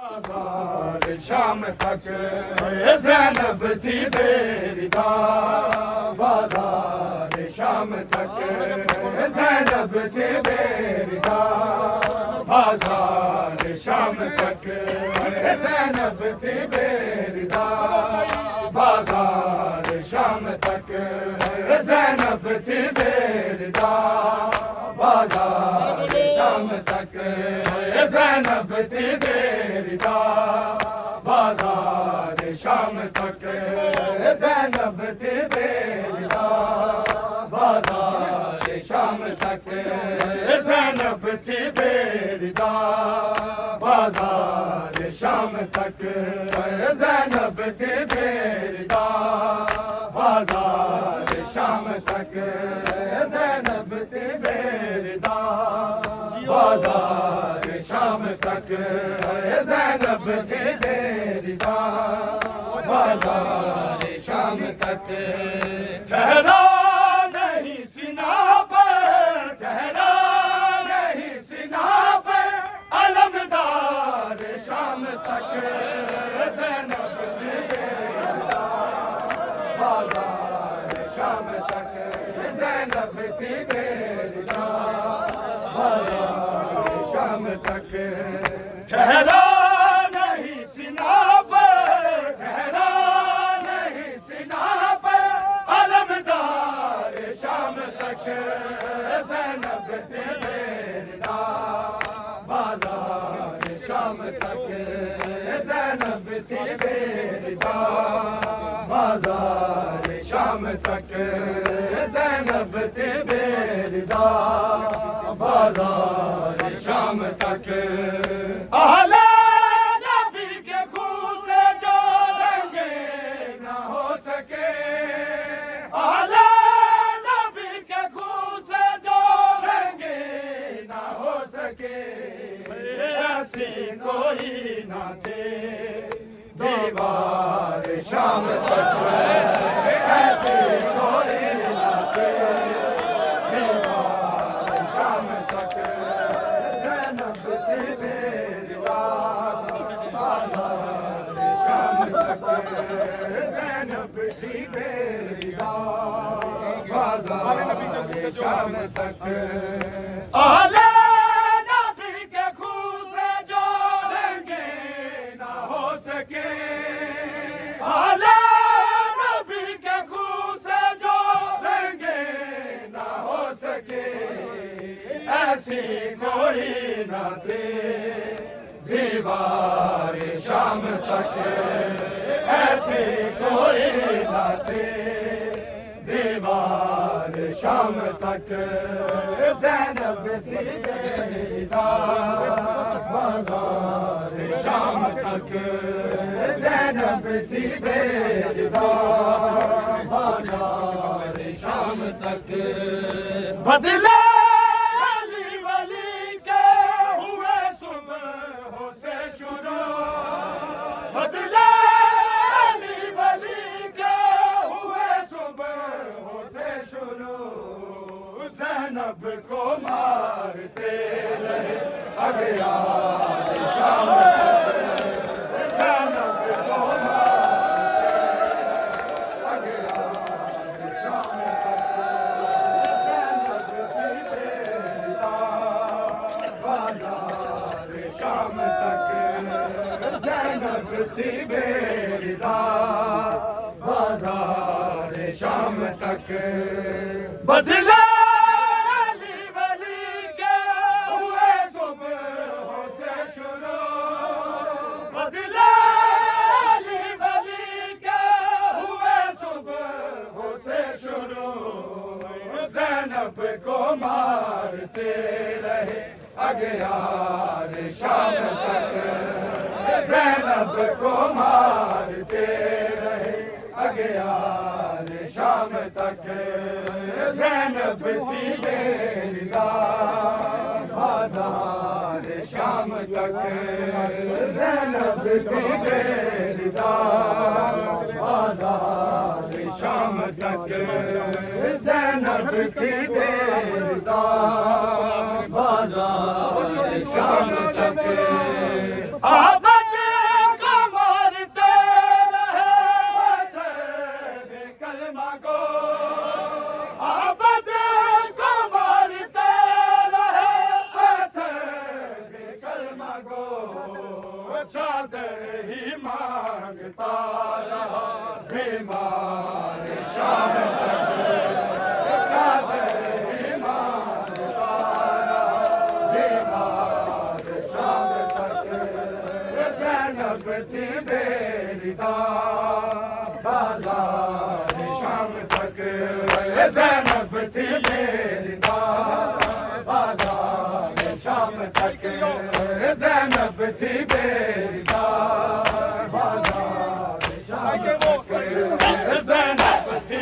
بازار شام تک زینب تھی بیدار، بازار شام تک زینب تھی بیدار، بازار شام تک زینب تھی بیدار، بازار شام تک زینب تھی بیدار، بازار شام تک زینب تھی بیدار، بازار شام تک زینب تھی بیدار، بازار شام تک زینب تھی بیدار، بازار شام تک زینب تھی بیدار، بازار شام تک زینب تھی بیدار، بازار شام تک زینب تھی بیدار، بازار شام تک ٹھہرا نہیں سینا پر، ٹھہرا نہیں سینا پر علمدار، شام تک زینب تھی بیدار، بازار شام تک زینب تھی بیدار، بازار شام تک ٹھہرا نہیں سینا پر، ٹھہرا نہیں سینا پر علمدار، شام تک زینب تھی بیدار، بازار شام تک زینب تھی بیدار، بازار شام تک زینب تھی بیدار، بازار شام تک اہل نبی کے خون سے جو رنگے نہ ہو سکے، اہل نبی کے خون سے جو رنگے نہ ہو سکے، ایسی کوئی نہ تھی دیوار شام تک، ایسی کوئی نہ تھی دیوار شام تک، زینب تھی بیدار، بازار شام تک زینب تھی بیدار، بازار شام تک اہل نبی کے خون سے جو رنگے نہ ہو سکے، اہل نبی کے خون سے جو رنگے نہ ہو سکے، ایسی کوئی نہ تھی دیوار شام تک، ایسی کوئی نہ تھی دیوار شام تک، زینب تھی بیدار، بازار شام تک زینب تھی بیدار، بازار شام تک بدلے علی ولی کے ہوئے صبح سے شروع، بدلے علی ولی کے ہوئے صبح سے شروع، زینب کو مارتے رہے اغیار شام تک، زینب کو مارتے اغیار شام تک، زینب تھی بیدار، بازار شام تک زینب تھی بیدار، بازار شام تک بدلے علی ولی کے ہوئے صبح سے شروع، بدلے علی ولی کے ہوئے صبح سے شروع، زینب کو مارتے رہے اغیار شام تک، زینب کو مارتے رہے اغیار شام تک، زینب تھی بیدار، بازار شام تک زینب تھی بیدار، بازار شام تک زینب تھی بیدار، بازار شام تک آباد بیمار شام تک چادر ایمان تارا بیمار شام تک زینب تھی بیدار بازار شام تک زینب تھی بیدار بازار شام تک زینب تھی بیدار بازار شام تک زینب تھی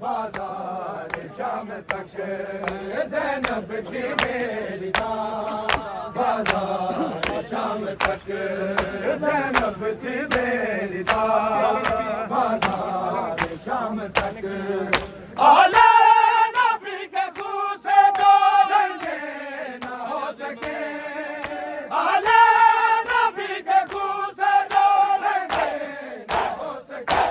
بازار شام تک زینب تھی بیدار بازار شام تک زینب تھی بیدار بازار شام تک اعلی نبی کے خون سے جو رنگے نہ ہو سکے اعلی نبی کے خون سے جو رنگے نہ ہو سکے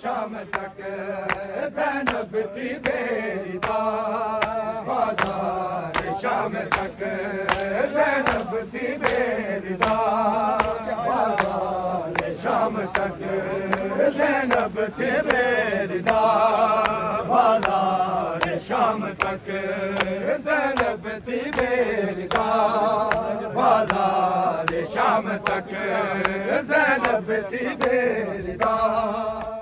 شام تک زینب تھی بیدار بازار شام تک زینب تھی بیدار بازار شام تک زینب تھی بیدار بازار شام تک زینب تھی بیدار بازار شام تک زینب تھی بیدار